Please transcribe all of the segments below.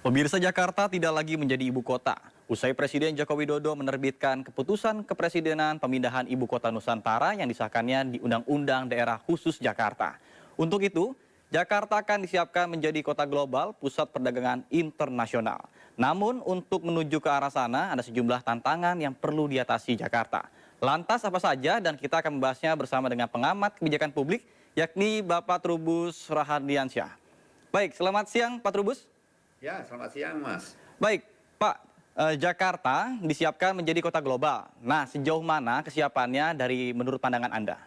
Pemirsa, Jakarta tidak lagi menjadi ibu kota. Usai Presiden Joko Widodo menerbitkan keputusan kepresidenan pemindahan ibu kota Nusantara yang disahkannya di Undang-Undang Daerah Khusus Jakarta. Untuk itu, Jakarta akan disiapkan menjadi kota global pusat perdagangan internasional. Namun, untuk menuju ke arah sana ada sejumlah tantangan yang perlu diatasi Jakarta. Lantas apa saja, dan kita akan membahasnya bersama dengan pengamat kebijakan publik, yakni Bapak Trubus Rahardiansyah. Baik, selamat siang Pak Trubus. Ya, selamat siang, Mas. Baik, Pak, Jakarta disiapkan menjadi kota global. Nah, sejauh mana kesiapannya dari menurut pandangan Anda?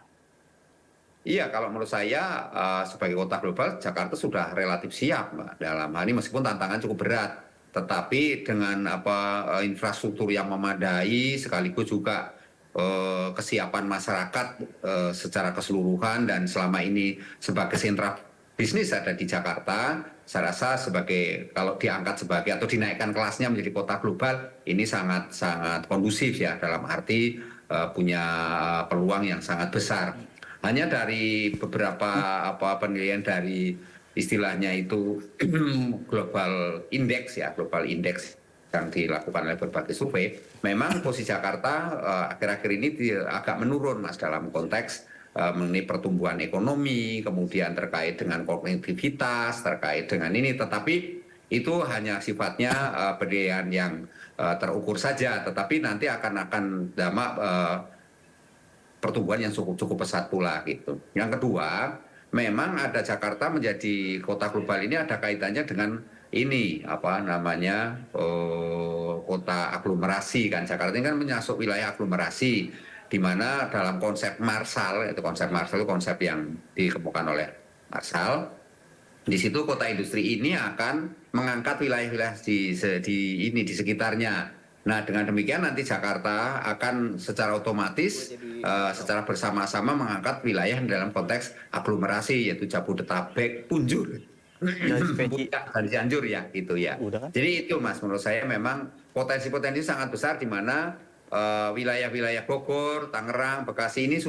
Iya, kalau menurut saya sebagai kota global, Jakarta sudah relatif siap, Mbak. Dalam hal ini meskipun tantangan cukup berat, tetapi dengan infrastruktur yang memadai, sekaligus juga kesiapan masyarakat secara keseluruhan dan selama ini sebagai sentra bisnis ada di Jakarta, saya rasa sebagai kalau diangkat sebagai atau dinaikkan kelasnya menjadi kota global ini sangat sangat kondusif ya dalam arti punya peluang yang sangat besar. Hanya dari beberapa penilaian dari istilahnya itu global index ya, global index yang dilakukan oleh berbagai survei, memang posisi Jakarta akhir-akhir ini agak menurun Mas dalam konteks mengenai pertumbuhan ekonomi, kemudian terkait dengan konektivitas, terkait dengan ini, tetapi itu hanya sifatnya penilaian yang terukur saja, tetapi nanti akan dampak pertumbuhan yang cukup pesat pula gitu. Yang kedua, memang ada Jakarta menjadi kota global ini ada kaitannya dengan ini apa namanya kota aglomerasi kan. Jakarta ini kan menyasuk wilayah aglomerasi di mana dalam konsep Marshall, itu konsep yang dikemukakan oleh Marshall. Di situ kota industri ini akan mengangkat wilayah-wilayah di sekitarnya. Nah, dengan demikian nanti Jakarta akan secara otomatis secara bersama-sama mengangkat wilayah dalam konteks aglomerasi yaitu Jabodetabek, Punjur, Puncak dan Cianjur ya gitu ya. Udah kan? Jadi itu Mas menurut saya memang potensi-potensi sangat besar di mana wilayah-wilayah Bogor, Tangerang, Bekasi ini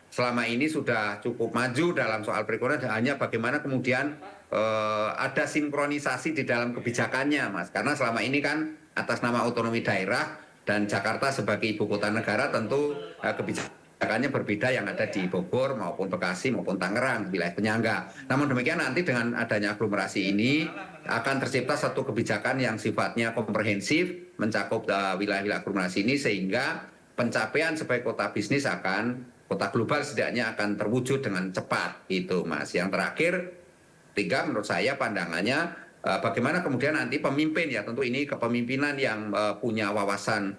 selama ini sudah cukup maju dalam soal perekonomian, hanya bagaimana kemudian ada sinkronisasi di dalam kebijakannya, Mas. Karena selama ini kan atas nama otonomi daerah dan Jakarta sebagai ibu kota negara tentu kebijakannya berbeda yang ada di Bogor maupun Bekasi maupun Tangerang, wilayah penyangga. Namun demikian nanti dengan adanya aglomerasi ini akan tercipta satu kebijakan yang sifatnya komprehensif mencakup wilayah-wilayah aglomerasi ini sehingga pencapaian sebagai kota bisnis kota global setidaknya akan terwujud dengan cepat gitu Mas. Yang terakhir, tiga menurut saya pandangannya bagaimana kemudian nanti pemimpin ya tentu ini kepemimpinan yang punya wawasan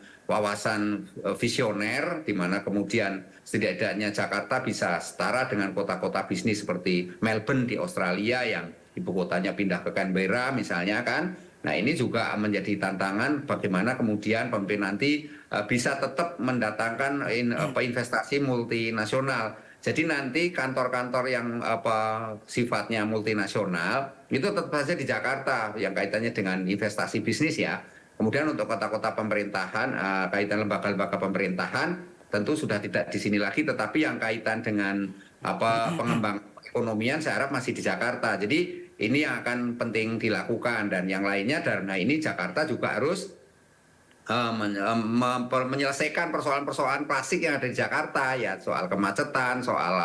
visioner di mana kemudian setidaknya Jakarta bisa setara dengan kota-kota bisnis seperti Melbourne di Australia yang ibu kotanya pindah ke Canberra misalnya kan. Nah ini juga menjadi tantangan bagaimana kemudian pemimpin nanti bisa tetap mendatangkan investasi multinasional. Jadi nanti kantor-kantor yang sifatnya multinasional itu tetap saja di Jakarta yang kaitannya dengan investasi bisnis ya. Kemudian untuk kota-kota pemerintahan, kaitan lembaga-lembaga pemerintahan tentu sudah tidak di sini lagi, tetapi yang kaitan dengan pengembangan ekonomian saya harap masih di Jakarta. Jadi ini yang akan penting dilakukan dan yang lainnya karena ini Jakarta juga harus menyelesaikan persoalan-persoalan klasik yang ada di Jakarta ya soal kemacetan, soal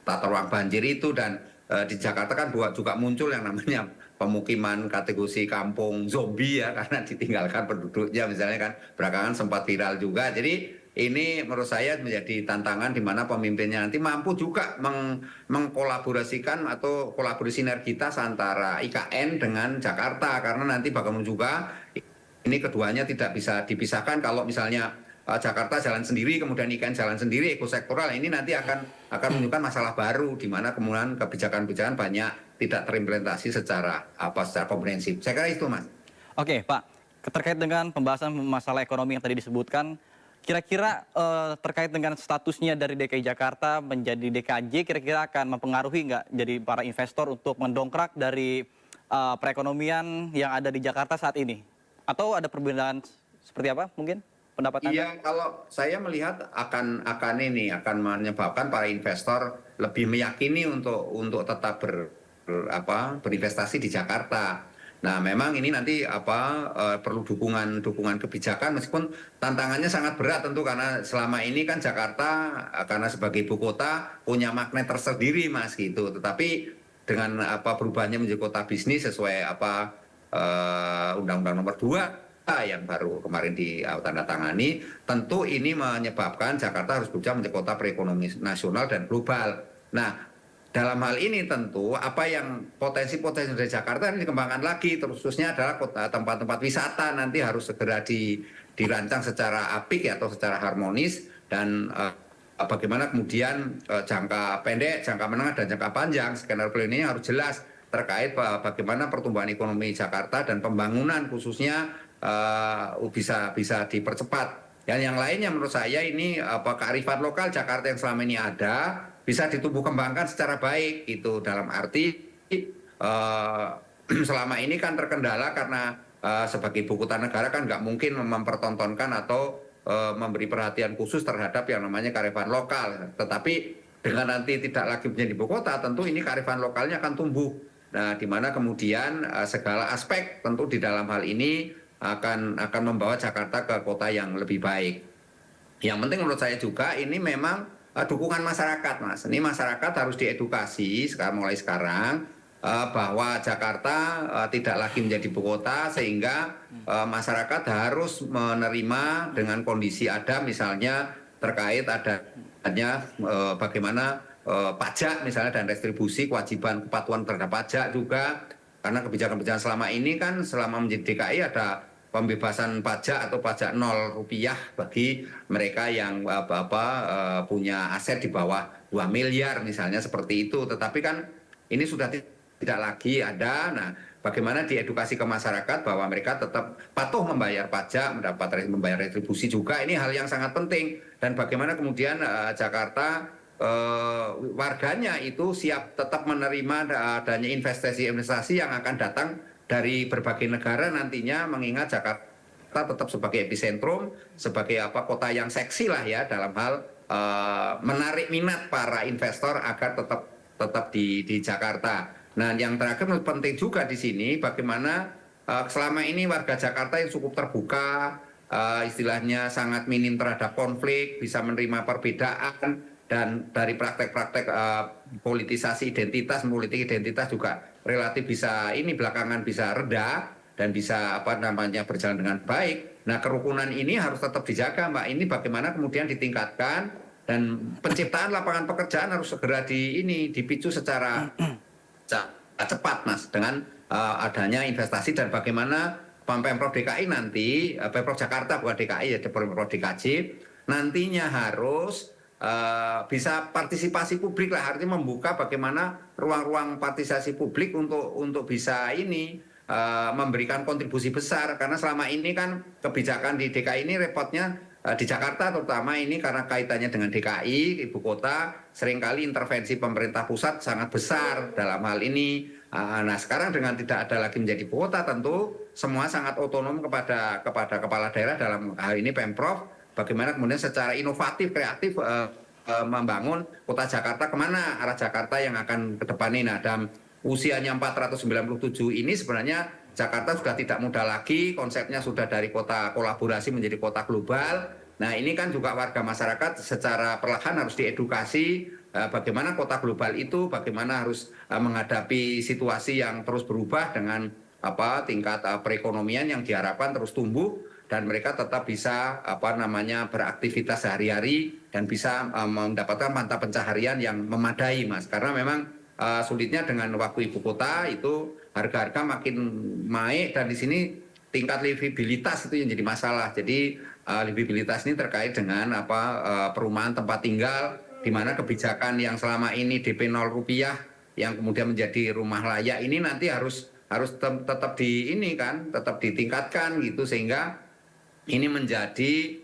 tata ruang banjir itu dan di Jakarta kan juga muncul yang namanya pemukiman kategori kampung zombie ya karena ditinggalkan penduduknya misalnya kan belakangan sempat viral juga. Jadi ini menurut saya menjadi tantangan di mana pemimpinnya nanti mampu juga mengkolaborasikan atau kolaborasi sinergitas antara IKN dengan Jakarta karena nanti bagaimana juga ini keduanya tidak bisa dipisahkan kalau misalnya Jakarta jalan sendiri kemudian IKN jalan sendiri ekosektoral ini nanti akan menunjukkan masalah baru di mana kemudian kebijakan-kebijakan banyak tidak terimplementasi secara komprehensif. Saya kira itu Mas. Oke, Pak. Terkait dengan pembahasan masalah ekonomi yang tadi disebutkan, kira-kira terkait dengan statusnya dari DKI Jakarta menjadi DKJ, kira-kira akan mempengaruhi nggak jadi para investor untuk mendongkrak dari perekonomian yang ada di Jakarta saat ini? Atau ada perbedaan seperti apa mungkin pendapat Anda? Iya, kalau saya melihat akan menyebabkan para investor lebih meyakini untuk tetap berinvestasi di Jakarta. Nah, memang ini nanti perlu dukungan kebijakan meskipun tantangannya sangat berat tentu karena selama ini kan Jakarta karena sebagai ibu kota punya magnet tersendiri Mas gitu. Tetapi dengan perubahannya menjadi kota bisnis sesuai Undang-Undang Nomor 2 yang baru kemarin ditandatangani, tentu ini menyebabkan Jakarta harus berusaha menjadi kota perekonomian nasional dan global. Nah, dalam hal ini tentu apa yang potensi-potensi dari Jakarta ini dikembangkan lagi, khususnya adalah tempat-tempat wisata nanti harus segera dirancang secara apik atau secara harmonis dan bagaimana kemudian jangka pendek, jangka menengah dan jangka panjang skenario planning harus jelas terkait bagaimana pertumbuhan ekonomi Jakarta dan pembangunan khususnya bisa dipercepat. Dan yang lainnya menurut saya ini kearifan lokal Jakarta yang selama ini ada bisa ditumbuh kembangkan secara baik itu dalam arti selama ini kan terkendala karena sebagai ibu kota negara kan nggak mungkin mempertontonkan atau memberi perhatian khusus terhadap yang namanya kearifan lokal. Tetapi dengan nanti tidak lagi menjadi ibu kota, tentu ini kearifan lokalnya akan tumbuh. Nah, di mana kemudian segala aspek tentu di dalam hal ini akan membawa Jakarta ke kota yang lebih baik. Yang penting menurut saya juga ini memang dukungan masyarakat, Mas. Ini masyarakat harus diedukasi mulai sekarang bahwa Jakarta tidak lagi menjadi ibu kota sehingga masyarakat harus menerima dengan kondisi ada misalnya terkait adanya bagaimana pajak misalnya dan restribusi kewajiban kepatuhan terhadap pajak juga karena kebijakan-kebijakan selama ini kan selama menjadi DKI ada pembebasan pajak atau pajak 0 rupiah bagi mereka yang punya aset di bawah 2 miliar misalnya seperti itu. Tetapi kan ini sudah tidak lagi ada. Nah, bagaimana diedukasi ke masyarakat bahwa mereka tetap patuh membayar pajak, membayar retribusi juga. Ini hal yang sangat penting. Dan bagaimana kemudian Jakarta warganya itu siap tetap menerima adanya investasi-investasi yang akan datang dari berbagai negara nantinya mengingat Jakarta tetap sebagai epicentrum, sebagai kota yang seksi lah ya dalam hal menarik minat para investor agar tetap di Jakarta. Nah, yang terakhir penting juga di sini bagaimana selama ini warga Jakarta yang cukup terbuka, istilahnya sangat minim terhadap konflik, bisa menerima perbedaan dan dari praktek-praktek politisasi identitas, politik identitas juga relatif bisa belakangan bisa reda dan bisa berjalan dengan baik. Nah, kerukunan ini harus tetap dijaga, Mbak. Ini bagaimana kemudian ditingkatkan dan penciptaan lapangan pekerjaan harus segera dipicu secara cepat, Mas, dengan adanya investasi dan bagaimana Pemprov DKI nanti, Pemprov Jakarta bukan DKI ya, Pemprov DKJ nantinya harus bisa partisipasi publik lah, artinya membuka bagaimana ruang-ruang partisipasi publik untuk bisa memberikan kontribusi besar karena selama ini kan kebijakan di DKI ini repotnya di Jakarta terutama ini karena kaitannya dengan DKI ibu kota seringkali intervensi pemerintah pusat sangat besar dalam hal ini. Nah, sekarang dengan tidak ada lagi menjadi ibu kota tentu semua sangat otonom kepada kepala daerah dalam hal ini Pemprov. Bagaimana kemudian secara inovatif, kreatif membangun kota Jakarta kemana arah Jakarta yang akan ke depan ini. Nah, dalam usianya 497 ini sebenarnya Jakarta sudah tidak muda lagi, konsepnya sudah dari kota kolaborasi menjadi kota global. Nah, ini kan juga warga masyarakat secara perlahan harus diedukasi bagaimana kota global itu, bagaimana harus menghadapi situasi yang terus berubah dengan tingkat perekonomian yang diharapkan terus tumbuh dan mereka tetap bisa beraktivitas sehari-hari dan bisa mendapatkan mata pencaharian yang memadai, Mas. Karena memang sulitnya dengan waktu ibu kota itu harga-harga makin naik dan di sini tingkat livibilitas itu yang jadi masalah. Jadi livibilitas ini terkait dengan perumahan tempat tinggal di mana kebijakan yang selama ini DP 0 rupiah yang kemudian menjadi rumah layak ini nanti harus tetap tetap ditingkatkan gitu sehingga ini menjadi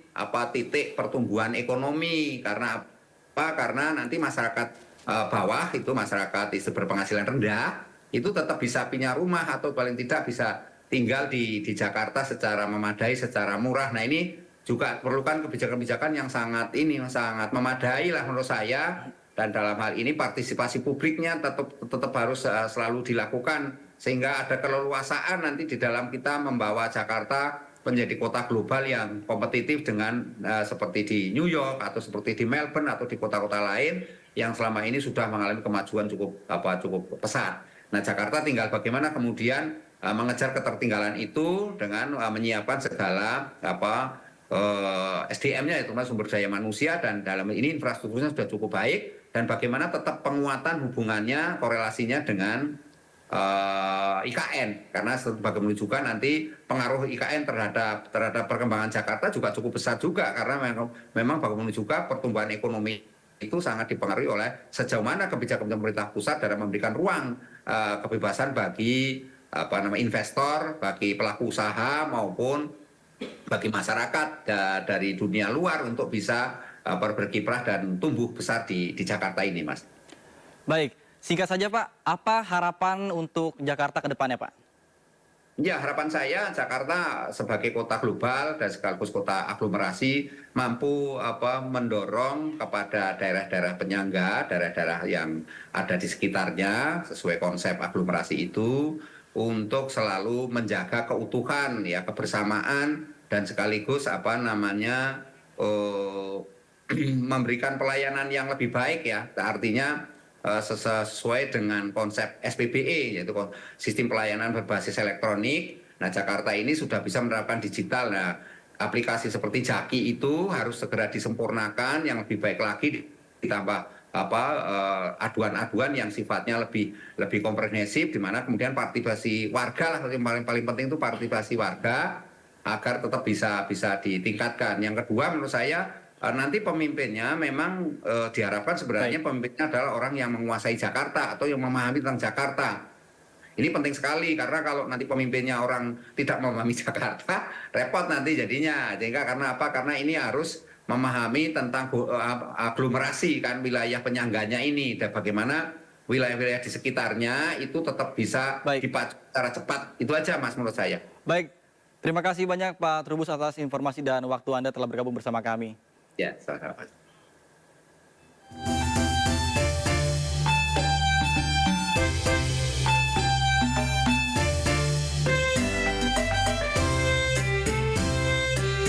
titik pertumbuhan ekonomi karena nanti masyarakat bawah itu masyarakat berpenghasilan rendah itu tetap bisa punya rumah atau paling tidak bisa tinggal di Jakarta secara memadai, secara murah. Nah, ini juga perlukan kebijakan-kebijakan yang sangat memadai lah menurut saya dan dalam hal ini partisipasi publiknya tetap harus selalu dilakukan sehingga ada keleluasaan nanti di dalam kita membawa Jakarta menjadi kota global yang kompetitif dengan seperti di New York atau seperti di Melbourne atau di kota-kota lain yang selama ini sudah mengalami kemajuan cukup pesat. Nah, Jakarta tinggal bagaimana kemudian mengejar ketertinggalan itu dengan menyiapkan segala SDM-nya, yaitu sumber daya manusia, dan dalam ini infrastrukturnya sudah cukup baik, dan bagaimana tetap penguatan hubungannya, korelasinya dengan IKN, karena sebagai juga nanti pengaruh IKN terhadap perkembangan Jakarta juga cukup besar juga, karena memang bagaimana juga pertumbuhan ekonomi itu sangat dipengaruhi oleh sejauh mana kebijakan pemerintah pusat dalam memberikan ruang kebebasan bagi investor, bagi pelaku usaha maupun bagi masyarakat dari dunia luar untuk bisa berkiprah dan tumbuh besar di Jakarta ini, Mas. Baik, singkat saja Pak, apa harapan untuk Jakarta ke depannya Pak? Ya, harapan saya Jakarta sebagai kota global dan sekaligus kota aglomerasi mampu mendorong kepada daerah-daerah penyangga, daerah-daerah yang ada di sekitarnya sesuai konsep aglomerasi itu untuk selalu menjaga keutuhan, ya, kebersamaan, dan sekaligus memberikan pelayanan yang lebih baik, ya. Artinya sesuai dengan konsep SPBE, yaitu sistem pelayanan berbasis elektronik. Nah, Jakarta ini sudah bisa menerapkan digital. Nah, aplikasi seperti Jaki itu harus segera disempurnakan yang lebih baik lagi, ditambah aduan-aduan yang sifatnya lebih komprehensif, di mana kemudian partisipasi warga lah, yang paling penting itu partisipasi warga agar tetap bisa ditingkatkan. Yang kedua, menurut saya nanti pemimpinnya memang diharapkan sebenarnya pemimpinnya adalah orang yang menguasai Jakarta atau yang memahami tentang Jakarta. Ini penting sekali, karena kalau nanti pemimpinnya orang tidak memahami Jakarta, repot nanti jadinya. Sehingga karena apa? Karena ini harus memahami tentang aglomerasi, kan, wilayah penyangganya ini, dan bagaimana wilayah-wilayah di sekitarnya itu tetap bisa dipacu secara cepat. Itu aja, Mas, menurut saya. Baik, terima kasih banyak Pak Trubus atas informasi dan waktu Anda telah bergabung bersama kami. Ya, sama-sama.